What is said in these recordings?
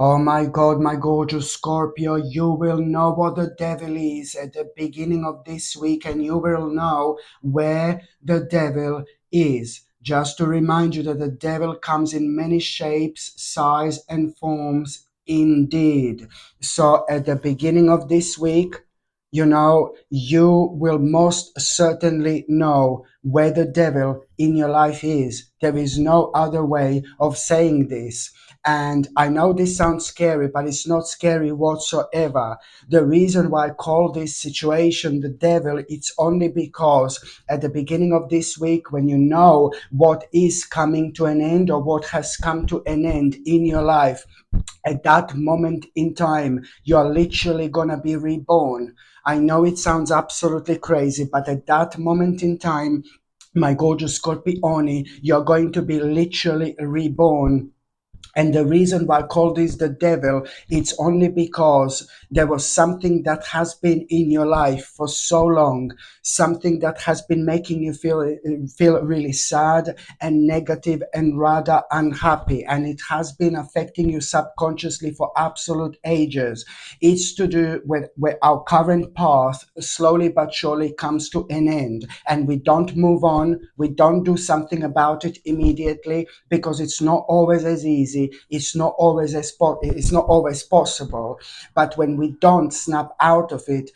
Oh my God, my gorgeous Scorpio, you will know what the devil is at the beginning of this week, and you will know where the devil is. Just to remind you that the devil comes in many shapes, size, and forms indeed. So at the beginning of this week, you will most certainly know where the devil in your life is. There is no other way of saying this. And I know this sounds scary, but it's not scary whatsoever. The reason why I call this situation the devil, it's only because at the beginning of this week, when you know what is coming to an end or what has come to an end in your life, at that moment in time, you're literally gonna be reborn. I know it sounds absolutely crazy, but at that moment in time, my gorgeous Scorpione, you're going to be literally reborn. And the reason why I call this the devil, it's only because there was something that has been in your life for so long, something that has been making you feel really sad and negative and rather unhappy, and it has been affecting you subconsciously for absolute ages. It's to do with where our current path slowly but surely comes to an end, and we don't move on, we don't do something about it immediately, because it's not always as easy, it's not always possible. But when we don't snap out of it,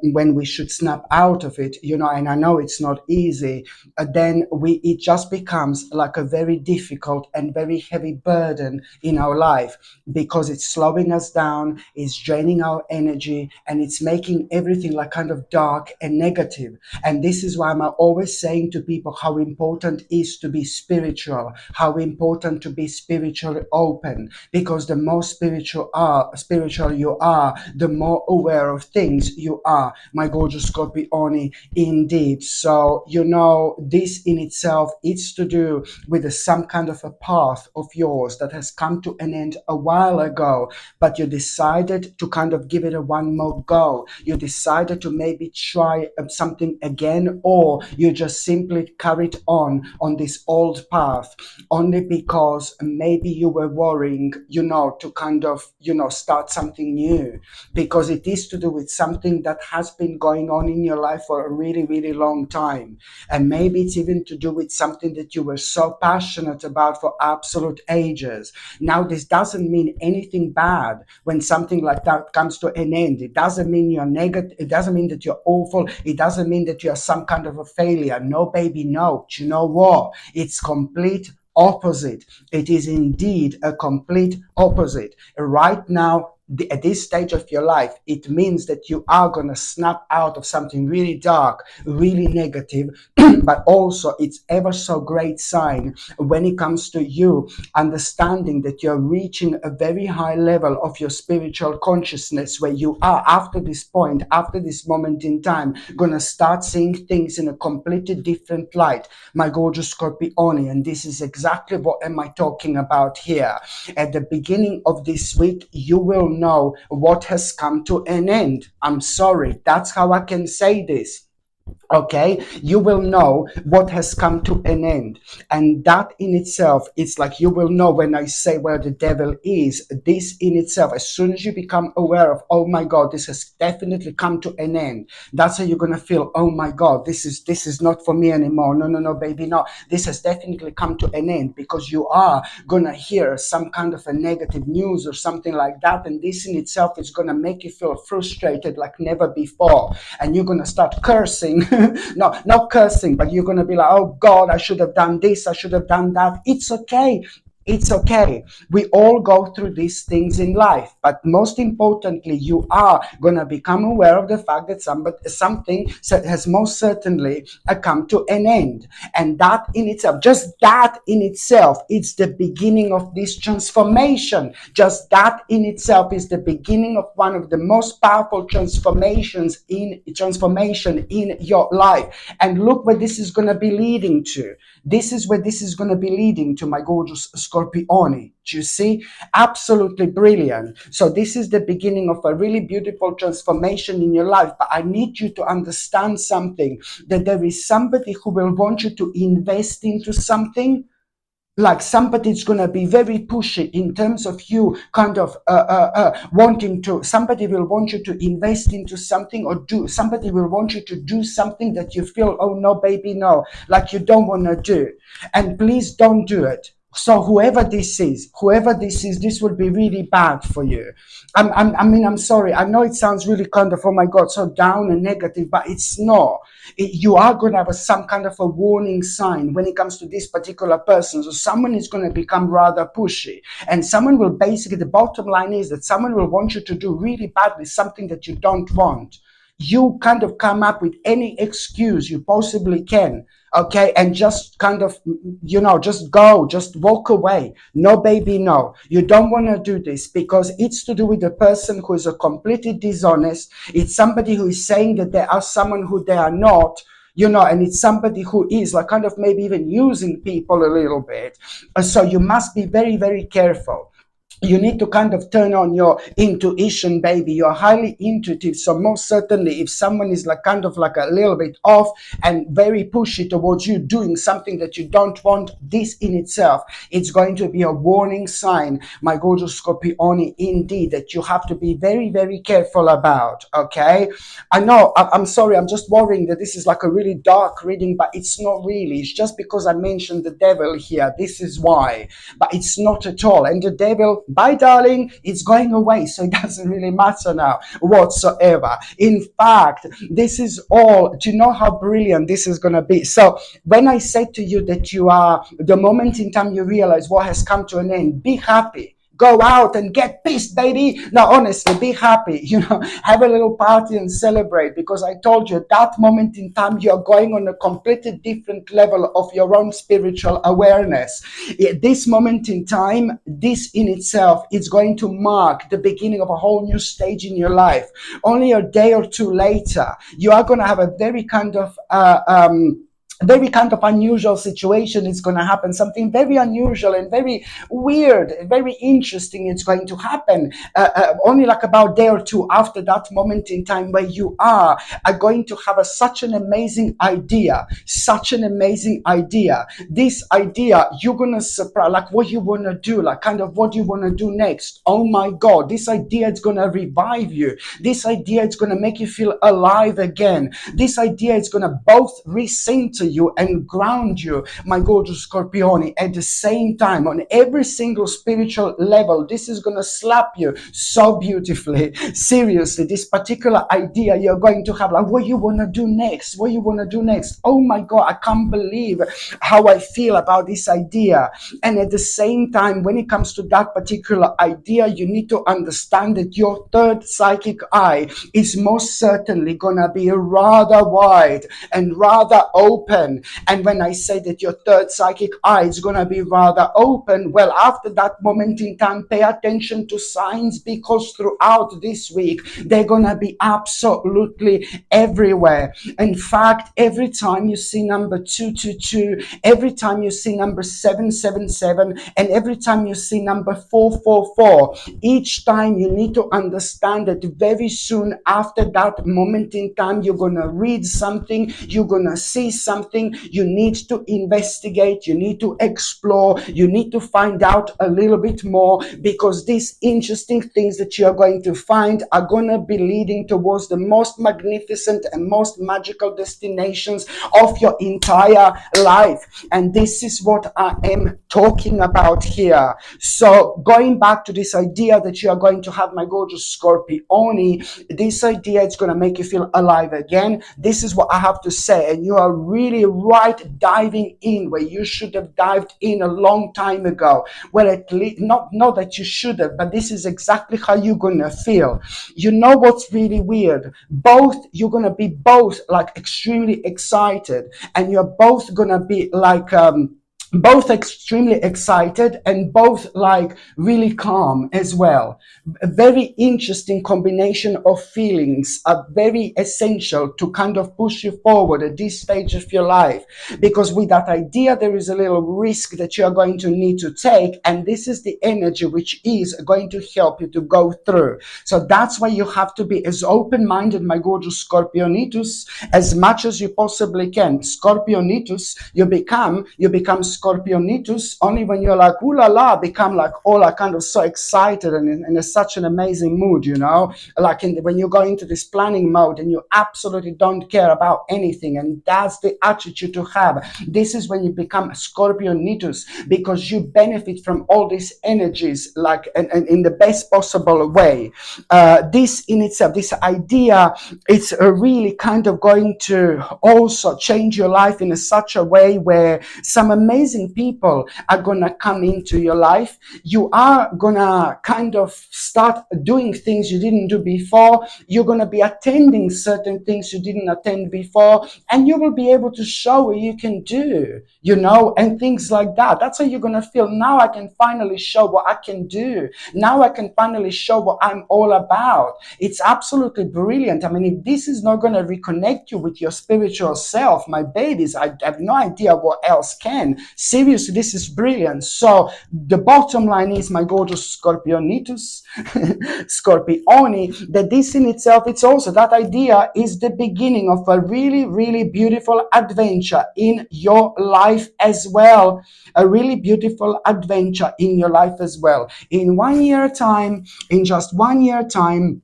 when we should snap out of it, and I know it's not easy, then it just becomes like a very difficult and very heavy burden in our life, because it's slowing us down, it's draining our energy, and it's making everything like kind of dark and negative. And this is why I'm always saying to people how important it is to be spiritual, how important to be spiritually open, because the more spiritual you are, the more aware of things you are, my gorgeous Scorpione, indeed. So this in itself, it's to do with some kind of a path of yours that has come to an end a while ago, but you decided to kind of give it a one more go. You decided to maybe try something again, or you just simply carried on this old path, only because maybe you were worrying, to kind of, start something new, because it is to do with something that has been going on in your life for a really, really long time. And maybe it's even to do with something that you were so passionate about for absolute ages. Now, this doesn't mean anything bad when something like that comes to an end. It doesn't mean you're negative. It doesn't mean that you're awful. It doesn't mean that you're some kind of a failure. No, baby, no. Do you know what? It's complete opposite. It is indeed a complete opposite. Right now, at this stage of your life, it means that you are going to snap out of something really dark, really negative, but also it's ever so great sign when it comes to you understanding that you're reaching a very high level of your spiritual consciousness, where you are, after this point, after this moment in time, going to start seeing things in a completely different light, my gorgeous Scorpione. And this is exactly what am I talking about here. At the beginning of this week, you will know what has come to an end. I'm sorry, that's how I can say this. Okay, you will know what has come to an end, and that in itself, it's like you will know when I say where the devil is. This in itself, as soon as you become aware of, oh my God, this has definitely come to an end, that's how you're gonna feel. Oh my God, this is not for me anymore. No, no, no, baby, no, this has definitely come to an end, because you are gonna hear some kind of a negative news or something like that, and this in itself is gonna make you feel frustrated like never before, and you're gonna start cursing. No, not cursing, but you're going to be like, oh God, I should have done this, I should have done that. It's okay. It's okay. We all go through these things in life, but most importantly, you are going to become aware of the fact that something has most certainly come to an end. And that in itself, just that in itself, it's the beginning of this transformation. Just that in itself is the beginning of one of the most powerful transformation in your life. And look where this is going to be leading to. This is where this is going to be leading to, my gorgeous Scorpione. Do you see? Absolutely brilliant. So this is the beginning of a really beautiful transformation in your life. But I need you to understand something, that there is somebody who will want you to invest into something. like somebody's going to be very pushy in terms of you kind of wanting to, somebody will want you to invest into something, or do, somebody will want you to do something that you feel, oh no baby, no, like you don't want to do, and please don't do it. So whoever this is, this will be really bad for you. I mean, I'm sorry. I know it sounds really kind of, oh my God, so down and negative, but it's not. You are going to have some kind of a warning sign when it comes to this particular person. So someone is going to become rather pushy, and someone will basically, the bottom line is that someone will want you to do really badly something that you don't want. You kind of come up with any excuse you possibly can, okay, and just kind of, just go, just walk away. No baby, no, you don't want to do this, because it's to do with a person who is a completely dishonest. It's somebody who is saying that they are someone who they are not, and it's somebody who is like kind of maybe even using people a little bit. So you must be very, very careful. You need to kind of turn on your intuition, baby. You're highly intuitive. So most certainly, if someone is like kind of like a little bit off and very pushy towards you doing something that you don't want, this in itself, it's going to be a warning sign, my gorgeous Scorpione, indeed, that you have to be very, very careful about. Okay. I know, I'm sorry. I'm just worrying that this is like a really dark reading, but it's not really. It's just because I mentioned the devil here. This is why, but it's not at all. And the devil, bye darling, it's going away, so it doesn't really matter now whatsoever. In fact, this is all, do you know how brilliant this is going to be? So when I said to you that you are, the moment in time you realize what has come to an end, be happy. Go out and get pissed, baby. Now, honestly, be happy, have a little party and celebrate, because I told you at that moment in time, you're going on a completely different level of your own spiritual awareness. At this moment in time, this in itself is going to mark the beginning of a whole new stage in your life. Only a day or two later, you are going to have a very kind of unusual situation is going to happen. Something very unusual and very weird, very interesting. It's going to happen only like about a day or two after that moment in time, where you are going to have such an amazing idea, This idea, you're going to surprise, like what you want to do, like kind of what you want to do next. Oh my God, this idea is going to revive you. This idea is going to make you feel alive again. This idea is going to both recenter you and ground you, my gorgeous Scorpione, at the same time on every single spiritual level. This is going to slap you so beautifully. Seriously, this particular idea you're going to have, like what you want to do next, Oh my God, I can't believe how I feel about this idea. And at the same time, when it comes to that particular idea, you need to understand that your third psychic eye is most certainly going to be rather wide and rather open. And when I say that your third psychic eye is going to be rather open, well, after that moment in time, pay attention to signs, because throughout this week, they're going to be absolutely everywhere. In fact, every time you see number 222, every time you see number 777, and every time you see number 444, each time you need to understand that very soon after that moment in time, you're going to read something, you're going to see something, you need to investigate, you need to explore, you need to find out a little bit more, because these interesting things that you're going to find are going to be leading towards the most magnificent and most magical destinations of your entire life. And this is what I am talking about here. So going back to this idea that you are going to have, my gorgeous Scorpione, this idea is going to make you feel alive again. This is what I have to say. And you are really right diving in where you should have dived in a long time ago. Well, at least, not that you should have, but this is exactly how you're going to feel. You know what's really weird? You're going to be both like extremely excited, and you're both going to be like, both extremely excited and both like really calm as well. A very interesting combination of feelings are very essential to kind of push you forward at this stage of your life, because with that idea there is a little risk that you are going to need to take, and this is the energy which is going to help you to go through. So that's why you have to be as open-minded, my gorgeous Scorpionitus, as much as you possibly can. Scorpionitus, you become Scorpionitus, only when you're like, ooh la la, become like all like kind of so excited and in such an amazing mood, like when you go into this planning mode and you absolutely don't care about anything. And that's the attitude to have. This is when you become Scorpionitus, because you benefit from all these energies, like and in the best possible way. This in itself, this idea, it's really kind of going to also change your life in such a way where some amazing people are gonna come into your life. You are gonna kind of start doing things you didn't do before. You're gonna be attending certain things you didn't attend before, and you will be able to show what you can do, and things like that. That's how you're gonna feel. Now I can finally show what I can do. Now I can finally show what I'm all about. It's absolutely brilliant. I mean, if this is not going to reconnect you with your spiritual self, my babies, I have no idea what else can. Seriously, this is brilliant. So the bottom line is, my gorgeous Scorpionitus, Scorpioni, that this in itself, it's also, that idea is the beginning of a really, really beautiful adventure in your life as well. A really beautiful adventure in your life as well. In 1 year time, in just 1 year time,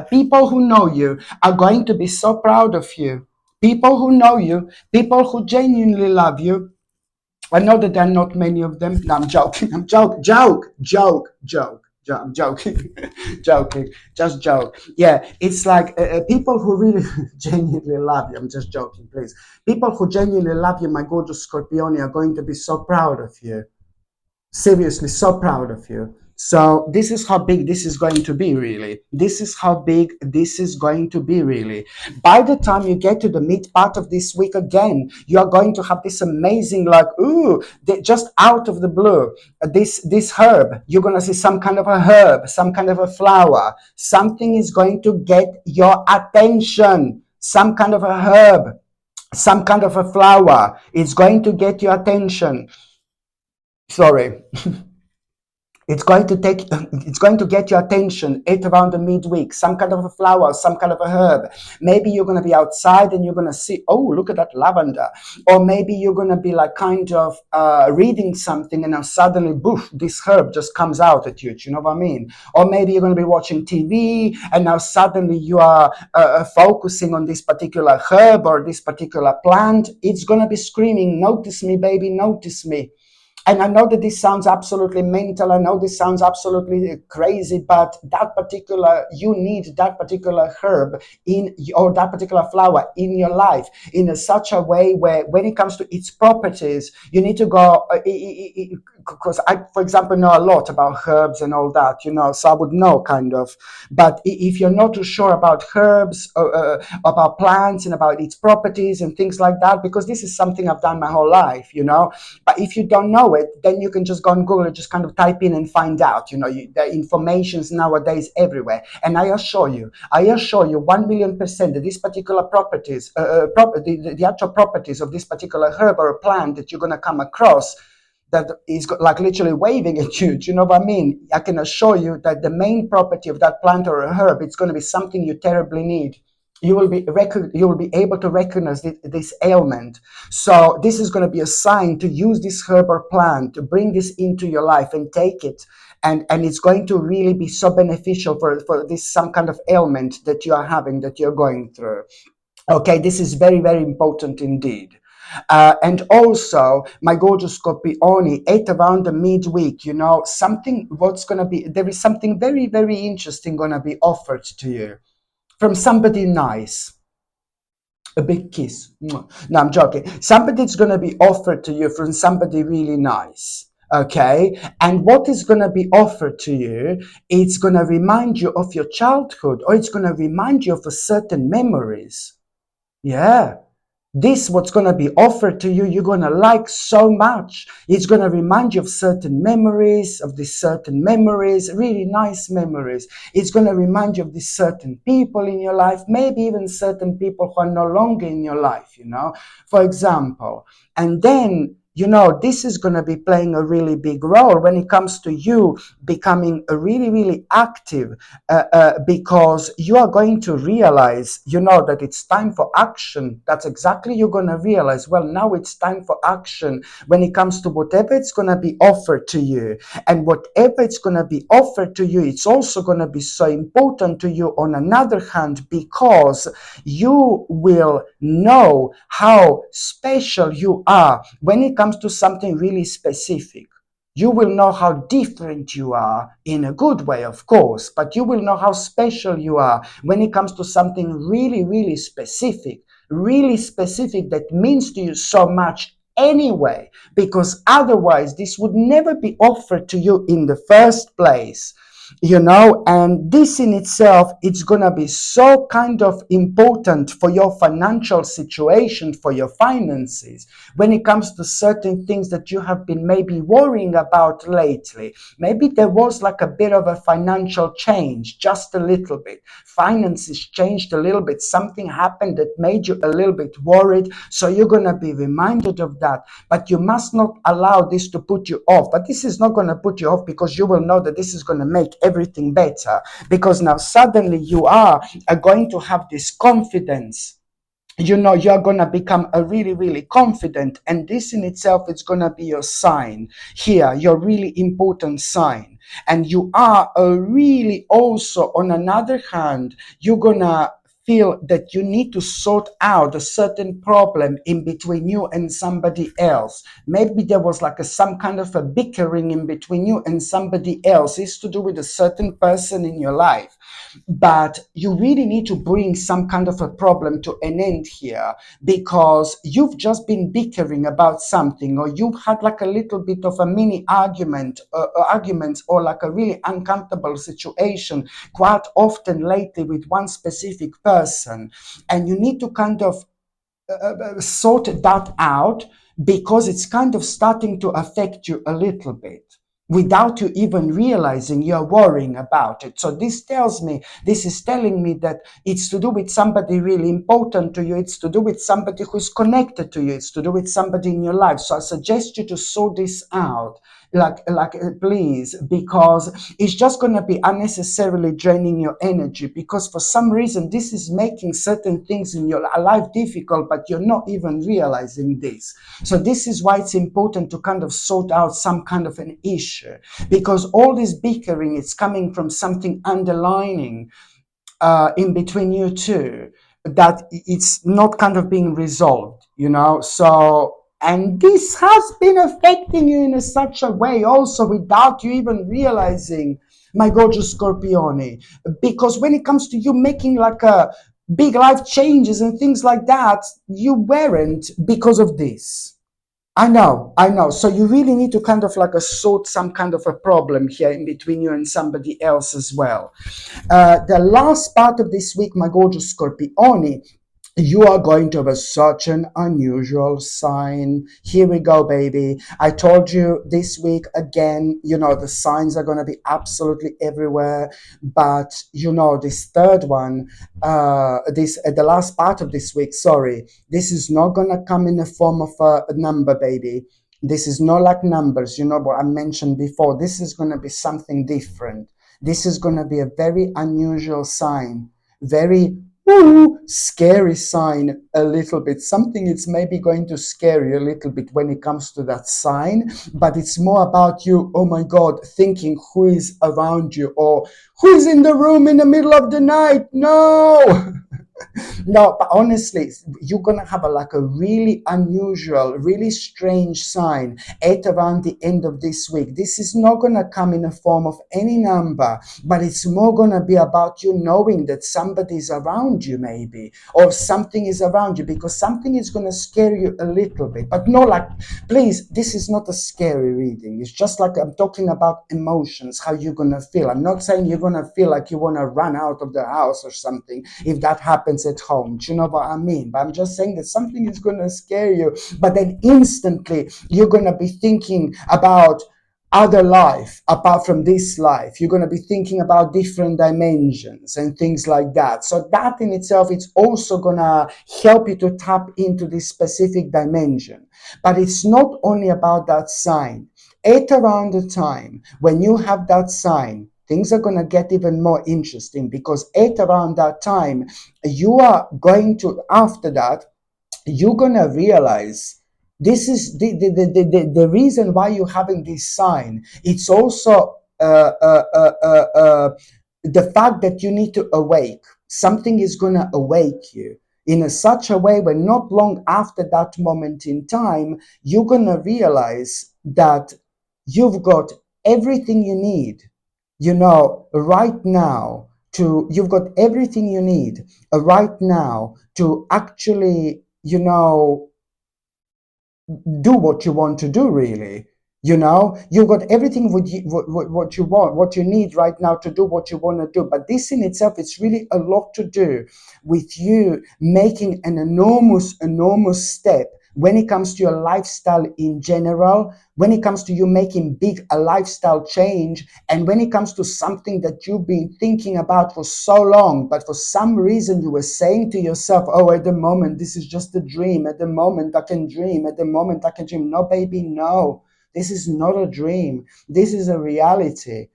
people who know you are going to be so proud of you. People who know you, people who genuinely love you. I know that there are not many of them. No, I'm joking. I'm joking. Joking. Just joke. Yeah, it's like people who really genuinely love you. I'm just joking, please. People who genuinely love you, my gorgeous Scorpioni, are going to be so proud of you. Seriously, so proud of you. So this is how big this is going to be, really. This is how big this is going to be, really. By the time you get to the mid part of this week again, you are going to have this amazing, like, just out of the blue, this herb. You're going to see some kind of a herb, some kind of a flower. Something is going to get your attention. Some kind of a herb, some kind of a flower. It's going to get your attention. Sorry. It's going to get your attention at around the midweek. Some kind of a flower, some kind of a herb. Maybe you're going to be outside and you're going to see, oh, look at that lavender. Or maybe you're going to be like kind of reading something, and now suddenly, boof, this herb just comes out at you. Do you know what I mean? Or maybe you're going to be watching TV and now suddenly you are focusing on this particular herb or this particular plant. It's going to be screaming, notice me, baby, notice me. And I know that this sounds absolutely mental. I know this sounds absolutely crazy, but you need that particular herb or that particular flower in your life in such a way where, when it comes to its properties, you need to go, because I, for example, know a lot about herbs and all that, so I would know kind of. But if you're not too sure about herbs, about plants and about its properties and things like that, because this is something I've done my whole life, but if you don't know it, then you can just go on Google and just kind of type in and find out. The information's nowadays everywhere. And I assure you 1,000,000% that these particular properties, the actual properties of this particular herb or plant that you're going to come across, that is like literally waving at you. Do you know what I mean? I can assure you that the main property of that plant or a herb, it's going to be something you terribly need. You will be able to recognize this ailment. So this is going to be a sign to use this herb or plant, to bring this into your life and take it. And it's going to really be so beneficial for this some kind of ailment that you are having, that you're going through. Okay, this is very, very important indeed. And also, my gorgeous Scorpioni, at around the midweek, there is something very, very interesting going to be offered to you from somebody nice. A big kiss. No, I'm joking. Somebody's going to be offered to you from somebody really nice. Okay. And what is going to be offered to you, it's going to remind you of your childhood, or it's going to remind you of a certain memories. Yeah. This, what's going to be offered to you, you're going to like so much. It's going to remind you of certain memories, really nice memories. It's going to remind you of these certain people in your life, maybe even certain people who are no longer in your life, for example. And then this is going to be playing a really big role when it comes to you becoming a really, really active, because you are going to realize, that it's time for action. That's exactly you're going to realize, well, now it's time for action when it comes to whatever it's going to be offered to you. And whatever it's going to be offered to you, it's also going to be so important to you on another hand, because you will know how special you are when it comes to something really specific. You will know how different you are, in a good way, of course, but you will know how special you are when it comes to something really, really specific that means to you so much anyway, because otherwise this would never be offered to you in the first place. And this in itself, it's gonna be so kind of important for your financial situation, for your finances, when it comes to certain things that you have been maybe worrying about lately. Maybe there was like a bit of a financial change, just a little bit. Finances changed a little bit. Something happened that made you a little bit worried. So you're gonna be reminded of that. But you must not allow this to put you off. But this is not gonna put you off, because you will know that this is gonna make everything better, because now suddenly you are going to have this confidence. You're going to become a really, really confident, and this in itself is going to be your sign here, your really important sign. And you are a really, also on another hand, you're going to feel that you need to sort out a certain problem in between you and somebody else. Maybe there was like some kind of a bickering in between you and somebody else. It's to do with a certain person in your life. But you really need to bring some kind of a problem to an end here, because you've just been bickering about something, or you've had like a little bit of a mini argument, or like a really uncomfortable situation quite often lately with one specific person. And you need to kind of sort that out, because it's kind of starting to affect you a little bit without you even realizing you're worrying about it. So this is telling me that it's to do with somebody really important to you. It's to do with somebody who's connected to you. It's to do with somebody in your life. So I suggest you to sort this out, please, because it's just going to be unnecessarily draining your energy, because for some reason this is making certain things in your life difficult, but you're not even realizing this. So this is why it's important to kind of sort out some kind of an issue, because all this bickering is coming from something underlining in between you two, that it's not kind of being resolved, so. And this has been affecting you in such a way also without you even realizing, my gorgeous Scorpione, because when it comes to you making like a big life changes and things like that, you weren't, because of this. I know. So you really need to kind of like sort some kind of a problem here in between you and somebody else as well. The last part of this week, my gorgeous Scorpione, you are going to have such an unusual sign. Here we go, baby. I told you this week again, the signs are going to be absolutely everywhere. But, this third one, the last part of this week, sorry, this is not going to come in the form of a number, baby. This is not like numbers, what I mentioned before. This is going to be something different. This is going to be a very unusual sign, very scary sign a little bit. Something it's maybe going to scare you a little bit when it comes to that sign, but it's more about you, oh my God, thinking who is around you, or who is in the room in the middle of the night. No. No, but honestly, you're gonna have a really unusual, really strange sign at around the end of this week. This is not gonna come in a form of any number, but it's more gonna be about you knowing that somebody's around you, maybe, or something is around you, because something is gonna scare you a little bit. But no, please, this is not a scary reading. It's just like I'm talking about emotions, how you're gonna feel. I'm not saying you're gonna feel like you wanna run out of the house or something if that happens at home. Do you know what I mean? But I'm just saying that something is gonna scare you, but then instantly you're gonna be thinking about, other life apart from this life. You're going to be thinking about different dimensions and things like that. So that in itself, it's also going to help you to tap into this specific dimension. But it's not only about that sign. At around the time when you have that sign, things are going to get even more interesting, because at around that time, you are going to, after that, you're gonna realize this is the reason why you're having this sign. It's also the fact that you need to awake. Something is gonna awake you in such a way where not long after that moment in time, you're gonna realize that you've got everything you need, right now, you've got everything you need right now to actually, do what you want to do, really. You've got everything what you want, what you need right now to do what you want to do. But this in itself, it's really a lot to do with you making an enormous step when it comes to your lifestyle in general, when it comes to you making a lifestyle change, and when it comes to something that you've been thinking about for so long, but for some reason you were saying to yourself, oh, at the moment this is just a dream, at the moment I can dream, at the moment I can dream. No, baby, no, this is not a dream, this is a reality.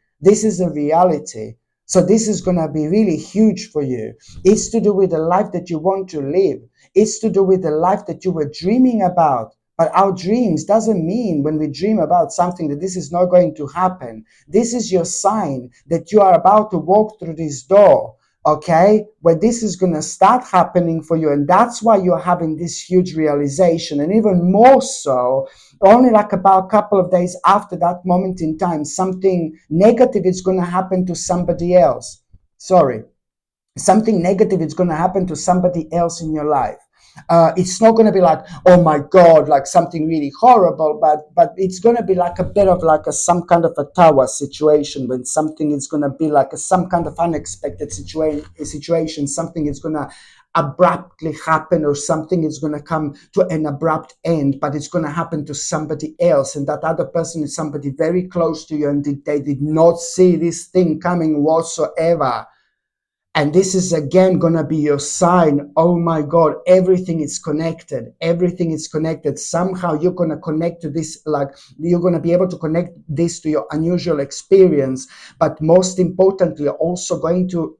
So this is going to be really huge for you. It's to do with the life that you want to live. It's to do with the life that you were dreaming about. But our dreams doesn't mean when we dream about something that this is not going to happen. This is your sign that you are about to walk through this door, okay? Where this is going to start happening for you. And that's why you're having this huge realization. And even more so, only like about a couple of days after that moment in time, something negative is going to happen to somebody else. Something negative is going to happen to somebody else in your life. It's not going to be like, oh my God, like something really horrible, but it's going to be like a bit of like some kind of a tower situation, when something is going to be like some kind of unexpected situation, something is going to abruptly happen, or something is going to come to an abrupt end, but it's going to happen to somebody else, and that other person is somebody very close to you, and they did not see this thing coming whatsoever. And this is again going to be your sign. Oh my God, everything is connected. Everything is connected. Somehow you're going to connect to this, like you're going to be able to connect this to your unusual experience. But most importantly, you're also going to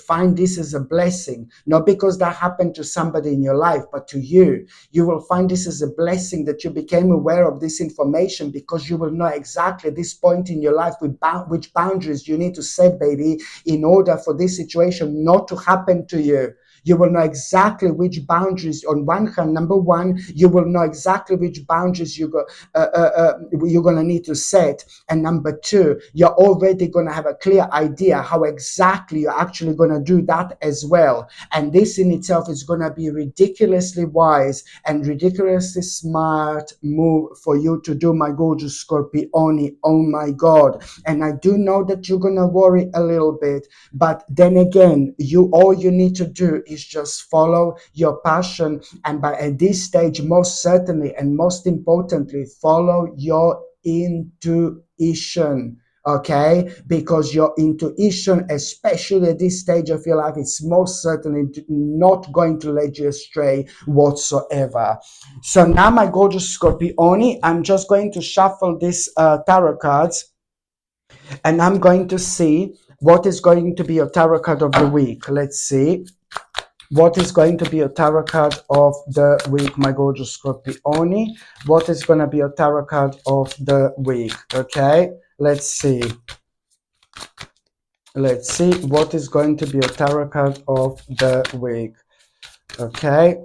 find this as a blessing, not because that happened to somebody in your life, but to you. You will find this as a blessing that you became aware of this information, because you will know exactly at this point in your life which boundaries you need to set, baby, in order for this situation not to happen to you. You will know exactly which boundaries. On one hand, number one, you will know exactly which boundaries you're going to need to set. And number two, you're already going to have a clear idea how exactly you're actually going to do that as well. And this in itself is going to be a ridiculously wise and ridiculously smart move for you to do, my gorgeous Scorpione. Oh my God. And I do know that you're going to worry a little bit, but then again, all you need to do is just follow your passion. And at this stage, most certainly and most importantly, follow your intuition. Okay, because your intuition, especially at this stage of your life, is most certainly not going to lead you astray whatsoever. So now, my gorgeous Scorpione, I'm just going to shuffle these tarot cards, and I'm going to see what is going to be your tarot card of the week. Let's see. What is going to be your tarot card of the week, my gorgeous Scorpione? What is going to be your tarot card of the week? Okay, let's see. Let's see what is going to be your tarot card of the week. Okay.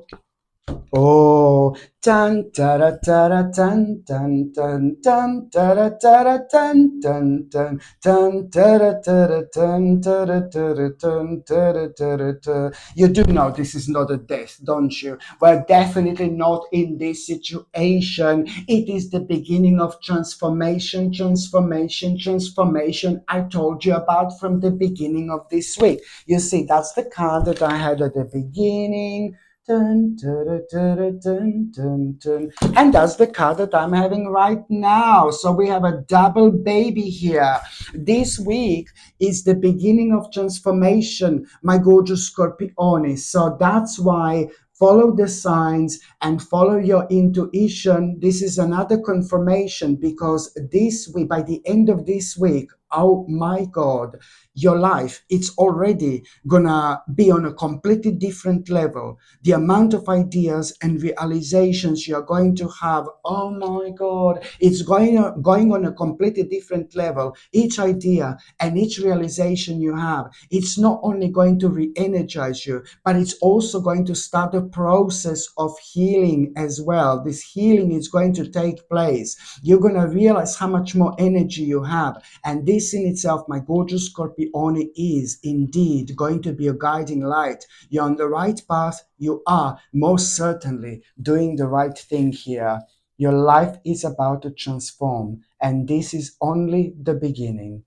Oh, tan tara tara tan tan tan tan tara tara tan tan tan tan tara tara tan tara tara tan tara tara tara. You do know this is not a death, don't you? We're definitely not in this situation. It is the beginning of transformation, transformation, transformation. I told you about from the beginning of this week. You see, that's the card that I had at the beginning. Dun, dun, dun, dun, dun, dun. And that's the card that I'm having right now. So we have a double baby here. This week is the beginning of transformation, my gorgeous Scorpione. So that's why follow the signs and follow your intuition. This is another confirmation because this week, by the end of this week, oh my God, your life, it's already gonna be on a completely different level. The amount of ideas and realizations you're going to have, oh my God, it's going on a completely different level. Each idea and each realization you have, it's not only going to re-energize you, but it's also going to start a process of healing as well. This healing is going to take place. You're going to realize how much more energy you have, and this in itself, my gorgeous Scorpione, is indeed going to be a guiding light. You're on the right path. You are most certainly doing the right thing here. Your life is about to transform, and this is only the beginning.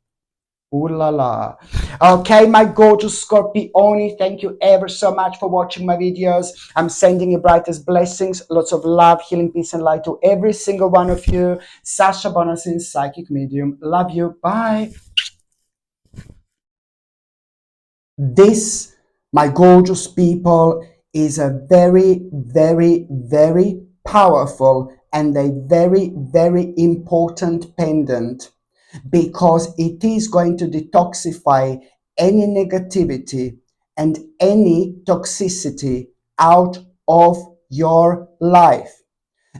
Ooh la la. Okay, my gorgeous Scorpione, thank you ever so much for watching my videos. I'm sending you brightest blessings, lots of love, healing, peace, and light to every single one of you. Sasha Bonasin, Psychic Medium. Love you. Bye. This, my gorgeous people, is a very, very, very powerful and a very, very important pendant because it is going to detoxify any negativity and any toxicity out of your life.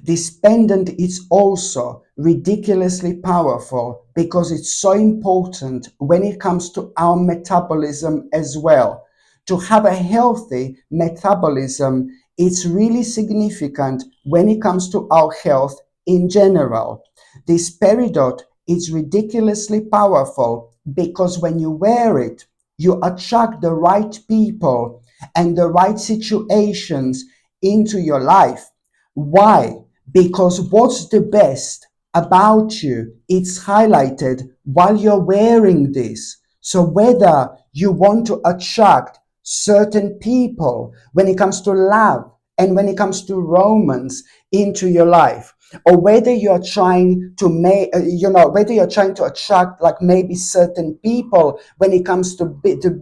This pendant is also ridiculously powerful because it's so important when it comes to our metabolism as well. To have a healthy metabolism, it's really significant when it comes to our health in general. This peridot is ridiculously powerful because when you wear it, you attract the right people and the right situations into your life. Why? Because what's the best about you, it's highlighted while you're wearing this. So whether you want to attract certain people when it comes to love and when it comes to romance into your life, or whether you're trying to make, whether you're trying to attract like maybe certain people when it comes to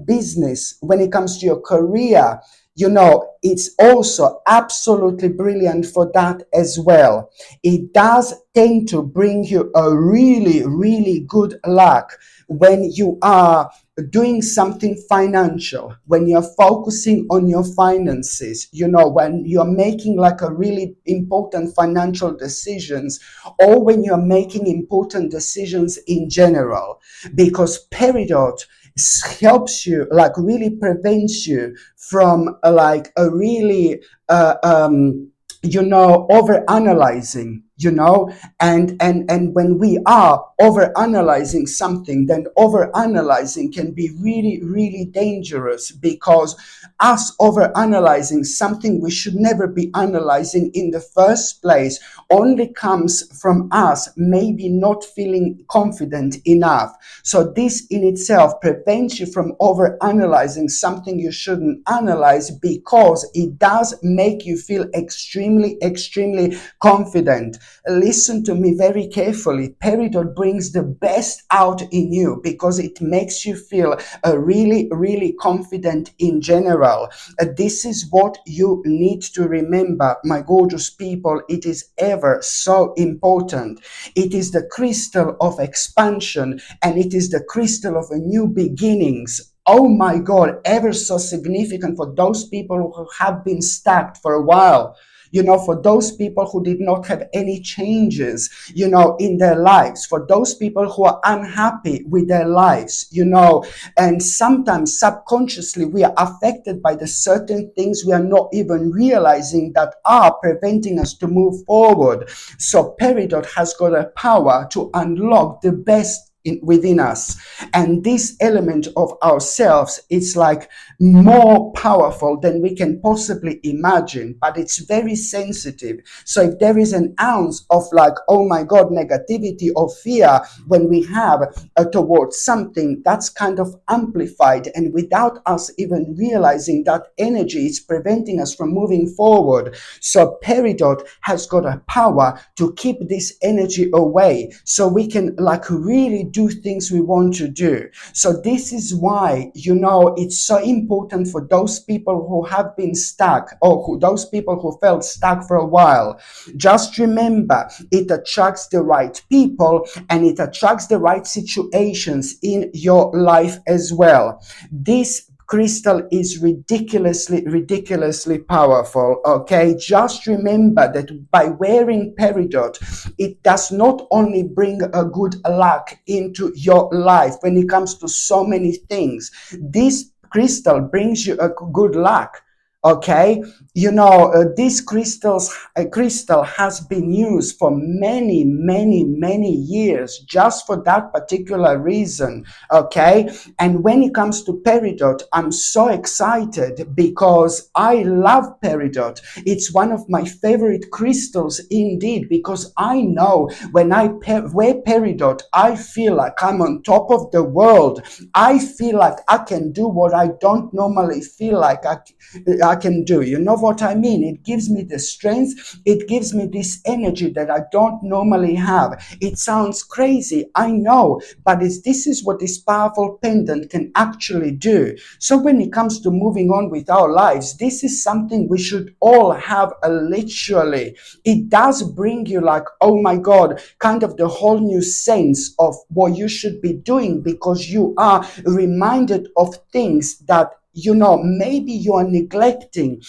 business, when it comes to your career, it's also absolutely brilliant for that as well. It does tend to bring you a really, really good luck when you are doing something financial, when you're focusing on your finances, when you're making like a really important financial decisions, or when you're making important decisions in general, because peridot helps you, like really prevents you from like a really over analyzing, and when we are over analyzing something, then over analyzing can be really, really dangerous, because us over analyzing something we should never be analyzing in the first place only comes from us maybe not feeling confident enough. So this in itself prevents you from over analyzing something you shouldn't analyze, because it does make you feel extremely, extremely confident. Listen to me very carefully. Peridot brings the best out in you because it makes you feel really, really confident in general. This is what you need to remember, my gorgeous people. It is ever so important. It is the crystal of expansion, and it is the crystal of a new beginnings. Oh my God, ever so significant for those people who have been stuck for a while. For those people who did not have any changes, in their lives, for those people who are unhappy with their lives, and sometimes subconsciously we are affected by the certain things we are not even realizing that are preventing us to move forward. So peridot has got a power to unlock the best within us. And this element of ourselves is like more powerful than we can possibly imagine, but it's very sensitive. So if there is an ounce of like, oh my God, negativity or fear when we have towards something, that's kind of amplified, and without us even realizing, that energy is preventing us from moving forward. So peridot has got a power to keep this energy away, so we can like really do things we want to do. So this is why, it's so important for those people who have been stuck, or those people who felt stuck for a while. Just remember, it attracts the right people and it attracts the right situations in your life as well. This crystal is ridiculously powerful. Okay, just remember that by wearing peridot, it does not only bring a good luck into your life when it comes to so many things. This crystal brings you a good luck. Okay, this crystal has been used for many years just for that particular reason. Okay, and when it comes to peridot, I'm so excited because I love peridot. It's one of my favorite crystals indeed, because I know when I wear peridot, I feel like I'm on top of the world. I feel like I can do what I don't normally feel like I can do. You know what I mean? It gives me the strength. It gives me this energy that I don't normally have. It sounds crazy, I know, but this is what this powerful pendant can actually do. So when it comes to moving on with our lives, this is something we should all have literally. It does bring you like, oh my God, kind of the whole new sense of what you should be doing, because you are reminded of things that maybe you are neglecting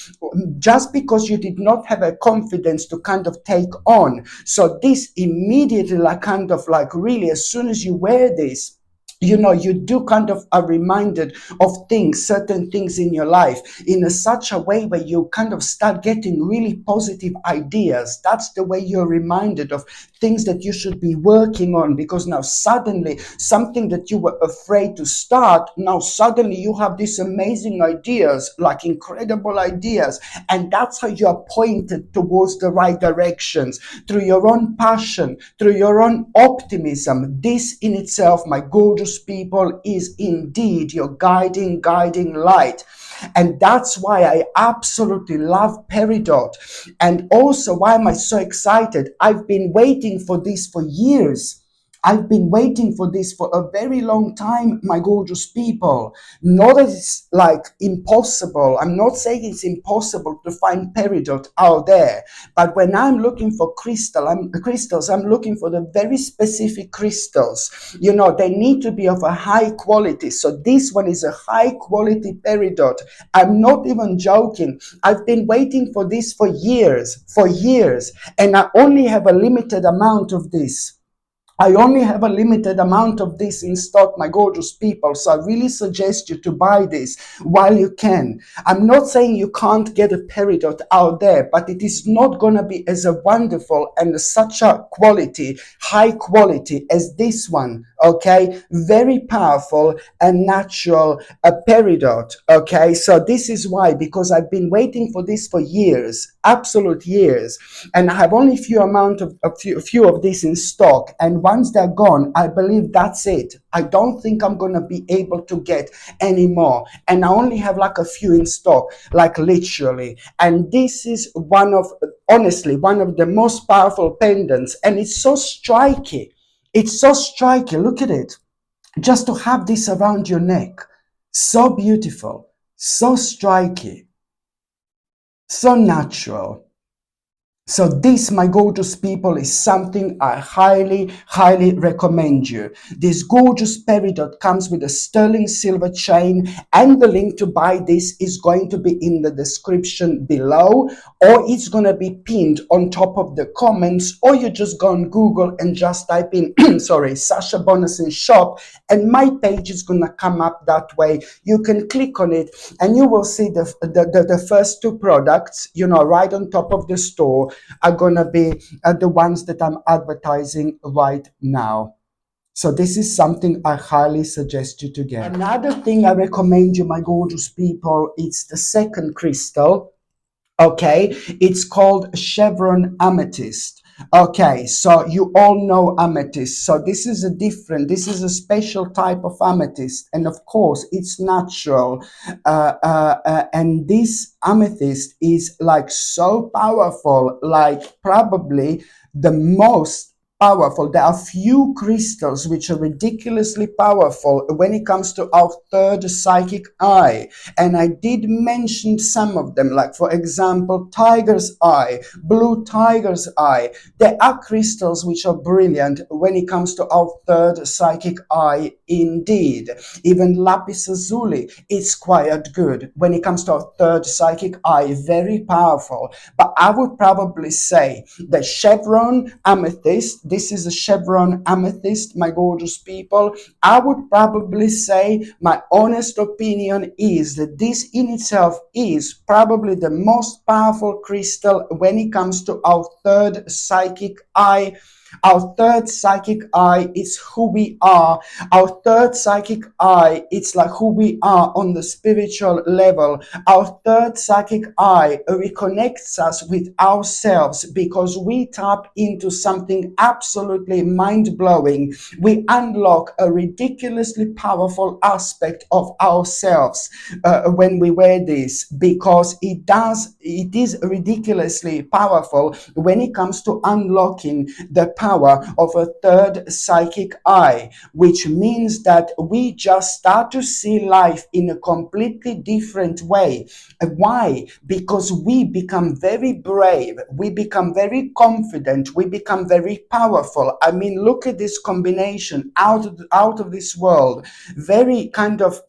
just because you did not have a confidence to kind of take on. So this immediately, like kind of like really, as soon as you wear this, you do kind of are reminded of certain things in your life in such a way where you kind of start getting really positive ideas. That's the way you're reminded of things that you should be working on, because now suddenly something that you were afraid to start, now suddenly you have these amazing ideas, like incredible ideas, and that's how you are pointed towards the right directions through your own passion, through your own optimism. This in itself, my gorgeous people, is indeed your guiding light. And that's why I absolutely love peridot. And also, why am I so excited? I've been waiting for this for years. I've been waiting for this for a very long time, my gorgeous people. Not that it's like impossible. I'm not saying it's impossible to find peridot out there. But when I'm looking for crystals, I'm looking for the very specific crystals. They need to be of a high quality. So this one is a high quality peridot. I'm not even joking. I've been waiting for this for years, and I only have a limited amount of this. I only have a limited amount of this in stock, my gorgeous people. So I really suggest you to buy this while you can. I'm not saying you can't get a peridot out there, but it is not going to be as a wonderful and such a high quality as this one. Okay, very powerful and natural peridot. Okay, so this is why, because I've been waiting for this for years, absolute years, and I have only a few of these in stock. And once they're gone, I believe that's it. I don't think I'm gonna be able to get any more. And I only have like a few in stock, like literally. And this is honestly, one of the most powerful pendants, and it's so striking. It's so striking. Look at it. Just to have this around your neck. So beautiful, so striking, so natural. So this, my gorgeous people, is something I highly recommend you. This gorgeous peridot comes with a sterling silver chain, and the link to buy this is going to be in the description below, or it's going to be pinned on top of the comments, or you just go on Google and just type in, Sasha Bonasin shop, and my page is going to come up that way. You can click on it and you will see the first two products, right on top of the store, are gonna be the ones that I'm advertising right now. So this is something I highly suggest you to get. Another thing I recommend you, my gorgeous people, it's the second crystal. Okay, it's called chevron amethyst. Okay, so you all know amethyst. So this is a special type of amethyst, and of course it's natural. And this amethyst is like so powerful, like probably the most powerful. There are few crystals which are ridiculously powerful when it comes to our third psychic eye. And I did mention some of them, like for example, tiger's eye, blue tiger's eye. There are crystals which are brilliant when it comes to our third psychic eye indeed. Even lapis lazuli is quite good when it comes to our third psychic eye, very powerful. But I would probably say the chevron amethyst, this is a chevron amethyst, my gorgeous people. I would probably say my honest opinion is that this in itself is probably the most powerful crystal when it comes to our third psychic eye. Our third psychic eye is who we are. Our third psychic eye, it's like who we are on the spiritual level. Our third psychic eye reconnects us with ourselves because we tap into something absolutely mind-blowing. We unlock a ridiculously powerful aspect of ourselves when we wear this, because it is ridiculously powerful when it comes to unlocking the power of a third psychic eye, which means that we just start to see life in a completely different way. Why? Because we become very brave, we become very confident, we become very powerful. I mean, look at this combination, out of this world. Very kind of,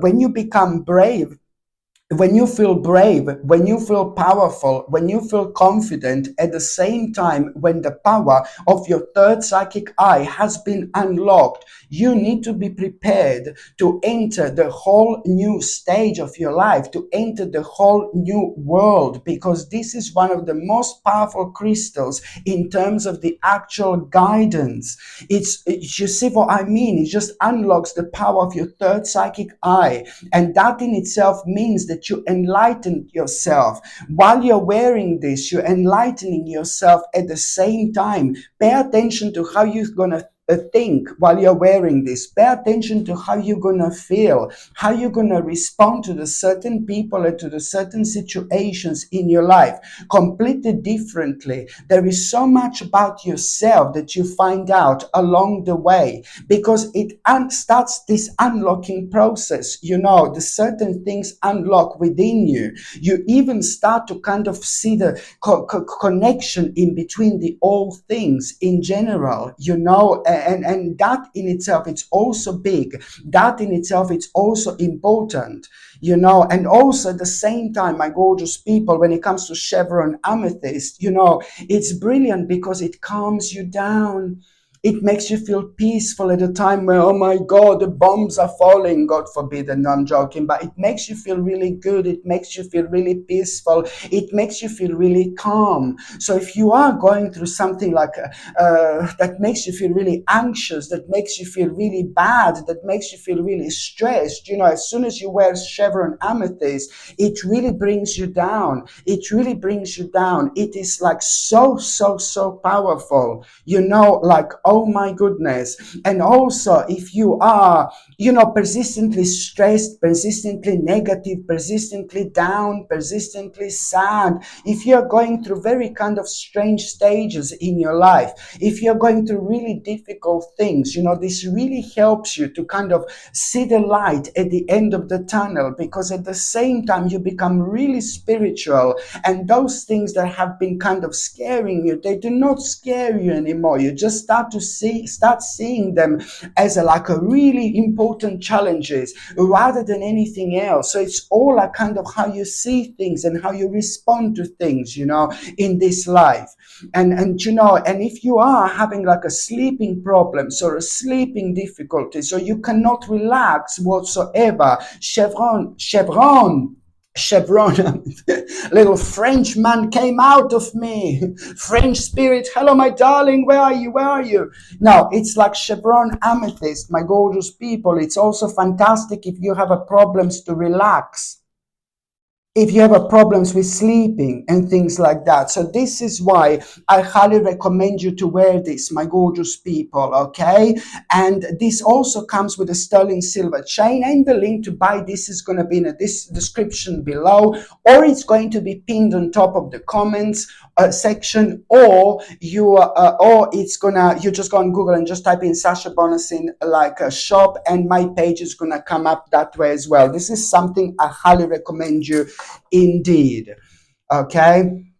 when you become brave, when you feel brave, when you feel powerful, when you feel confident, at the same time, when the power of your third psychic eye has been unlocked, you need to be prepared to enter the whole new stage of your life, to enter the whole new world, because this is one of the most powerful crystals in terms of the actual guidance. You see what I mean? It just unlocks the power of your third psychic eye, and that in itself means that you enlighten yourself. While you're wearing this, you're enlightening yourself at the same time. Pay attention to how you're going to think while you're wearing this. Pay attention to how you're going to feel, how you're going to respond to the certain people and to the certain situations in your life completely differently. There is so much about yourself that you find out along the way, because it starts this unlocking process. The certain things unlock within you. You even start to kind of see the connection in between the all things in general, and that in itself, it's also big. That in itself, it's also important. And also at the same time, my gorgeous people, when it comes to chevron amethyst, it's brilliant because it calms you down. It makes you feel peaceful at a time where, oh my God, the bombs are falling. God forbid, and no, I'm joking, but it makes you feel really good. It makes you feel really peaceful. It makes you feel really calm. So if you are going through something like that makes you feel really anxious, that makes you feel really bad, that makes you feel really stressed, as soon as you wear chevron amethyst, it really brings you down. It really brings you down. It is like so, so, so powerful, like, oh my goodness. And also, if you are, persistently stressed, persistently negative, persistently down, persistently sad, if you're going through very kind of strange stages in your life, if you're going through really difficult things, this really helps you to kind of see the light at the end of the tunnel, because at the same time you become really spiritual, and those things that have been kind of scaring you, they do not scare you anymore. You just start seeing them as like a really important challenges rather than anything else. So it's all a kind of how you see things and how you respond to things, in this life. And if you are having like a sleeping problems or a sleeping difficulty, so you cannot relax whatsoever, chevron chevron. Little French man came out of me. French spirit, hello my darling, where are you, where are you? Now it's like chevron amethyst, my gorgeous people. It's also fantastic if you have a problems to relax, if you have a problems with sleeping and things like that. So this is why I highly recommend you to wear this, my gorgeous people, okay? And this also comes with a sterling silver chain, and the link to buy this is going to be in this description below, or it's going to be pinned on top of the comments section, or you just go on Google and just type in Sasha Bonasin like a shop, and my page is gonna come up that way as well. This is something I highly recommend you indeed. Okay.